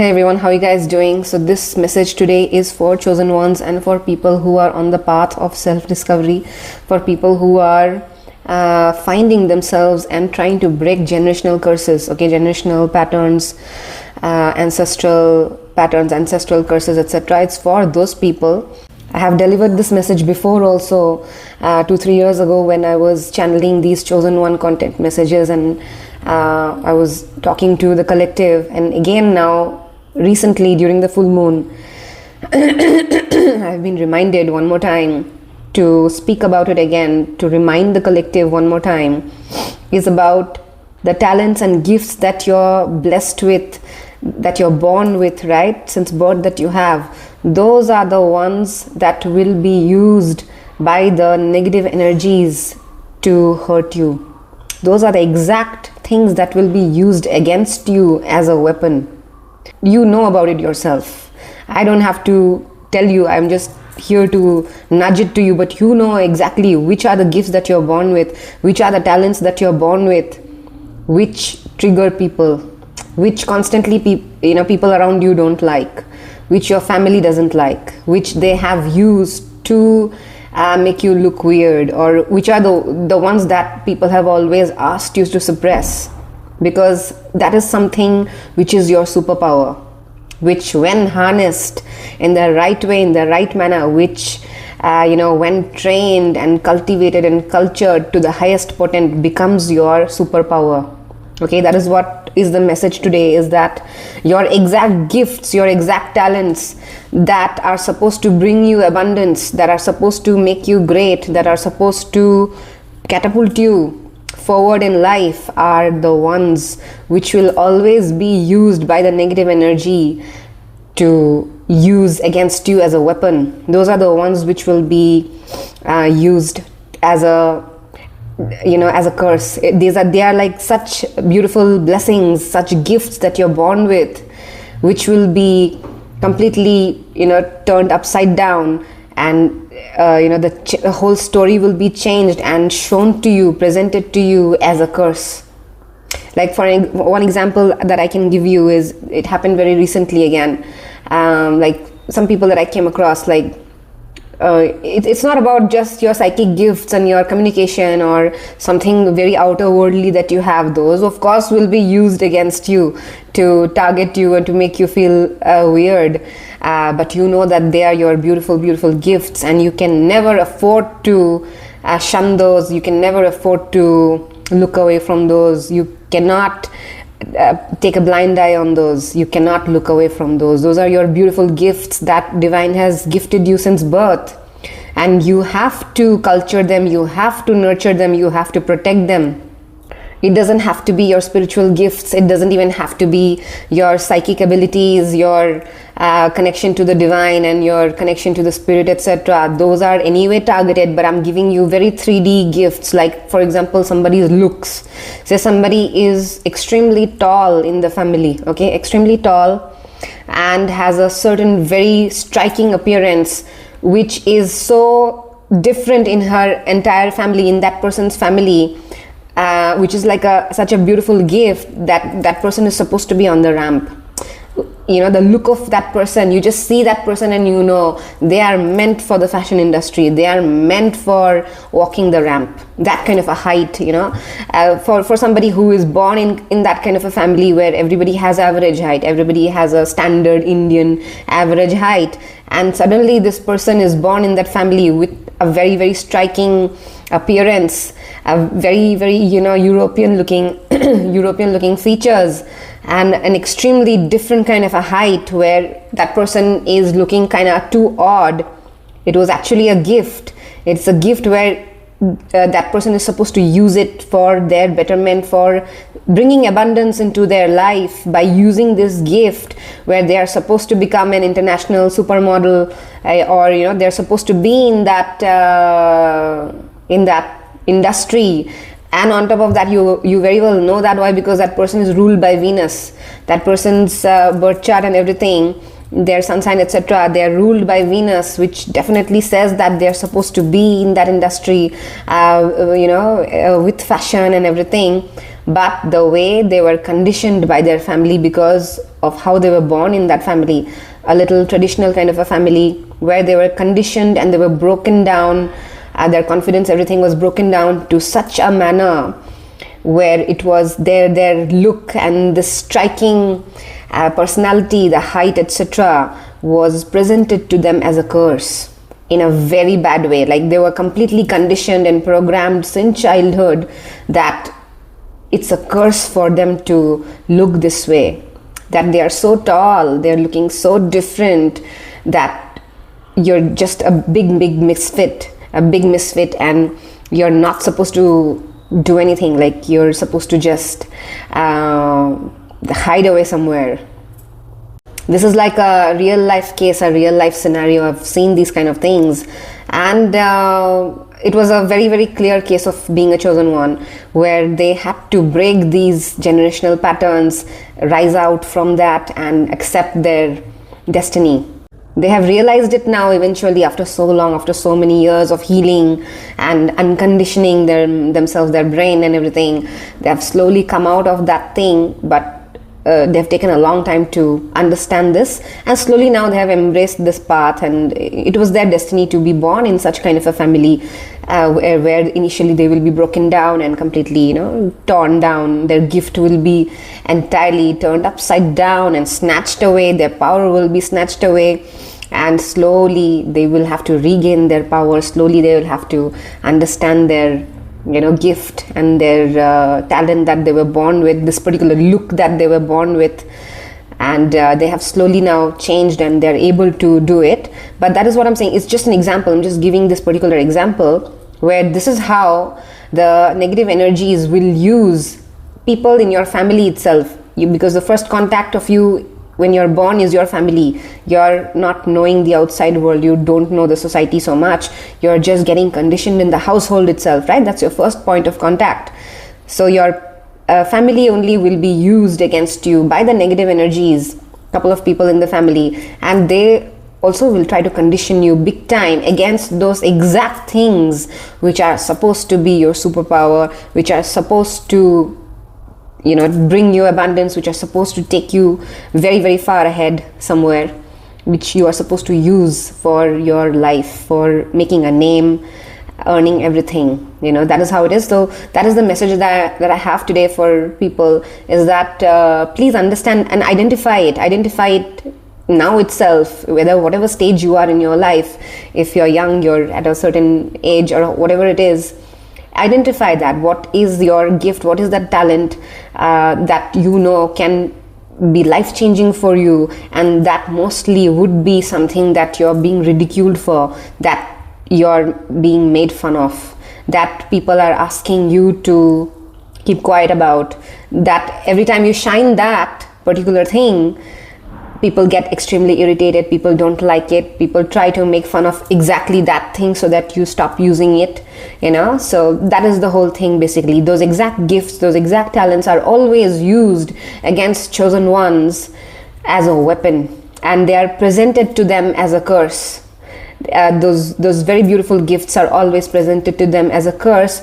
Hey everyone, how are you guys doing? So this message today is for chosen ones and for people who are on the path of self-discovery, for people who are finding themselves and trying to break generational curses, generational patterns, ancestral patterns, ancestral curses, etc. It's for those people. I have delivered this message before also 2-3 years ago when I was channeling these chosen one content messages, and I was talking to the collective, and again now recently during the full moon I've been reminded one more time to speak about it again, to remind the collective one more time, is about the talents and gifts that you're blessed with, that you're born with, right, since birth, that you have. Those are the ones that will be used by the negative energies to hurt you. Those are the exact things that will be used against you as a weapon. You know about it yourself. I don't have to tell you, I'm just here to nudge it to you, but you know exactly which are the gifts that you're born with, which are the talents that you're born with, which trigger people, which constantly people around you don't like, which your family doesn't like, which they have used to make you look weird, or which are the ones that people have always asked you to suppress, because that is something which is your superpower, which when harnessed in the right way, in the right manner, which when trained and cultivated and cultured to the highest potent, becomes your superpower. Okay, that is what is the message today, is that your exact gifts, your exact talents that are supposed to bring you abundance, that are supposed to make you great, that are supposed to catapult you forward in life, are the ones which will always be used by the negative energy to use against you as a weapon. Those are the ones which will be used as a curse. They are like such beautiful blessings, such gifts that you're born with, which will be completely turned upside down, and the whole story will be changed and shown to you, presented to you as a curse. Like for one example that I can give you is, it happened very recently again. Like some people that I came across, like it's not about just your psychic gifts and your communication or something very outer worldly that you have. Those of course will be used against you to target you and to make you feel weird, but you know that they are your beautiful gifts, and you can never afford to shun those. You can never afford to look away from those. You cannot take a blind eye on those. You cannot look away from those. Those are your beautiful gifts that divine has gifted you since birth, and you have to culture them, you have to nurture them, you have to protect them. It doesn't have to be your spiritual gifts, it doesn't even have to be your psychic abilities, your connection to the divine and your connection to the spirit, etc. Those are anyway targeted, but I'm giving you very 3D gifts. Like for example, somebody's looks. Say somebody is extremely tall in the family, extremely tall, and has a certain very striking appearance, which is so different in her entire family, in that person's family, which is like such a beautiful gift that that person is supposed to be on the ramp. The look of that person, you just see that person and you know they are meant for the fashion industry, they are meant for walking the ramp, that kind of a height. For somebody who is born in that kind of a family where everybody has average height, everybody has a standard Indian average height, and suddenly this person is born in that family with a very striking appearance, a very European looking features, and an extremely different kind of a height, where that person is looking kind of too odd. It was actually a gift. It's a gift where that person is supposed to use it for their betterment, for bringing abundance into their life by using this gift, where they are supposed to become an international supermodel, or they're supposed to be in that industry. And on top of that, you very well know that. Why? Because that person is ruled by Venus. That person's birth chart and everything, their sun sign, etc., they are ruled by Venus, which definitely says that they are supposed to be in that industry, with fashion and everything. But the way they were conditioned by their family, because of how they were born in that family, a little traditional kind of a family where they were conditioned and they were broken down, their confidence, everything was broken down to such a manner where it was their look and the striking personality, the height, etc., was presented to them as a curse in a very bad way. Like they were completely conditioned and programmed since childhood that it's a curse for them to look this way, that they are so tall, they're looking so different, that you're just a big misfit, and you're not supposed to do anything. Like you're supposed to just hide away somewhere. This is like a real life case, a real life scenario. I've seen these kind of things, and it was a very clear case of being a chosen one, where they had to break these generational patterns, rise out from that and accept their destiny. They have realized it now eventually, after so long, after so many years of healing and unconditioning themselves, their brain and everything. They have slowly come out of that thing, but they've taken a long time to understand this, and slowly now they have embraced this path, and it was their destiny to be born in such kind of a family where initially they will be broken down and completely, torn down. Their gift will be entirely turned upside down and snatched away. Their power will be snatched away, and slowly they will have to regain their power. Slowly they will have to understand their gift and their talent that they were born with, this particular look that they were born with, and they have slowly now changed and they're able to do it. But that is what I'm saying. It's just an example. I'm just giving this particular example where this is how the negative energies will use people in your family itself. Because the first contact of you when you're born is your family. You're not knowing the outside world. You don't know the society so much. You're just getting conditioned in the household itself, right? That's your first point of contact. So your family only will be used against you by the negative energies, couple of people in the family, and they also will try to condition you big time against those exact things which are supposed to be your superpower, which are supposed to bring you abundance, which are supposed to take you very far ahead somewhere, which you are supposed to use for your life, for making a name, earning everything. That is how it is. So that is the message that I have today for people, is that please understand and identify it now itself, whatever stage you are in your life. If you're young, you're at a certain age or whatever it is, identify that. What is your gift? What is that talent that can be life-changing for you, and that mostly would be something that you're being ridiculed for, that you're being made fun of, that people are asking you to keep quiet about, that every time you shine that particular thing, people get extremely irritated, people don't like it, people try to make fun of exactly that thing so that you stop using it, so that is the whole thing basically. Those exact gifts, those exact talents are always used against chosen ones as a weapon, and they are presented to them as a curse. Those very beautiful gifts are always presented to them as a curse,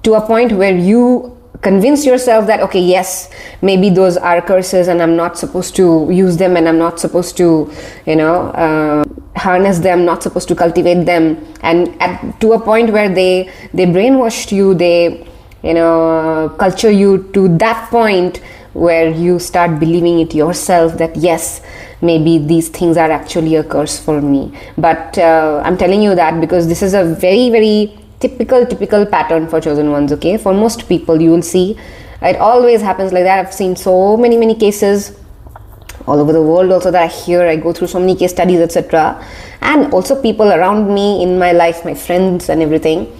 to a point where you convince yourself that, okay, yes, maybe those are curses and I'm not supposed to use them, and I'm not supposed to harness them, not supposed to cultivate them, and to a point where they brainwashed you, they culture you to that point where you start believing it yourself, that yes, maybe these things are actually a curse for me. But I'm telling you that because this is a very typical pattern for chosen ones. Okay, for most people you will see it always happens like that. I've seen so many cases all over the world also, that I hear. I go through so many case studies, etc., and also people around me in my life, my friends and everything.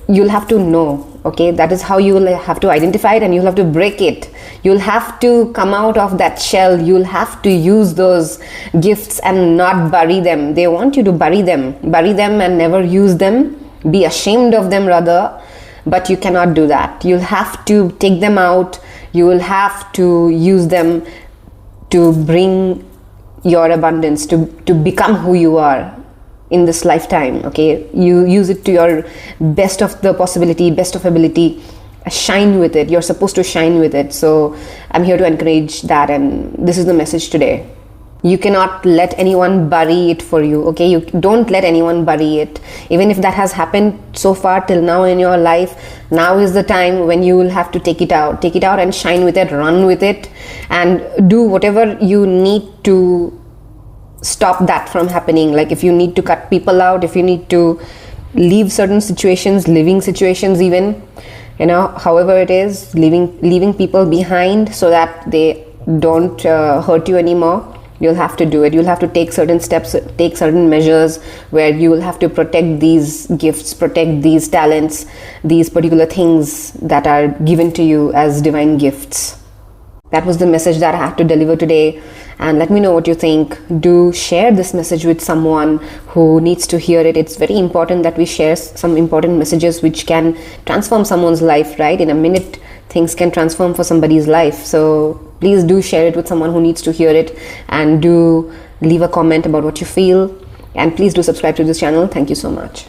You'll have to know, okay, that is how you will have to identify it, and you'll have to break it. You'll have to come out of that shell. You'll have to use those gifts and not bury them. They want you to bury them and never use them, be ashamed of them rather, but you cannot do that. You'll have to take them out. You will have to use them to bring your abundance, to become who you are in this lifetime. Okay, you use it to your best of the possibility, best of ability, shine with it. You're supposed to shine with it. So I'm here to encourage that, and this is the message today. You cannot let anyone bury it for you, okay? You don't let anyone bury it. Even if that has happened so far till now in your life, now is the time when you will have to take it out and shine with it, run with it, and do whatever you need to stop that from happening. Like if you need to cut people out, if you need to leave certain situations, living situations even, you know, however it is, leaving people behind so that they don't hurt you anymore, you'll have to do it. You'll have to take certain steps, take certain measures where you will have to protect these gifts, protect these talents, these particular things that are given to you as divine gifts. That was the message that I had to deliver today. And let me know what you think. Do share this message with someone who needs to hear it. It's very important that we share some important messages which can transform someone's life, right? In a minute, things can transform for somebody's life. So please do share it with someone who needs to hear it, and do leave a comment about what you feel. And please do subscribe to this channel. Thank you so much.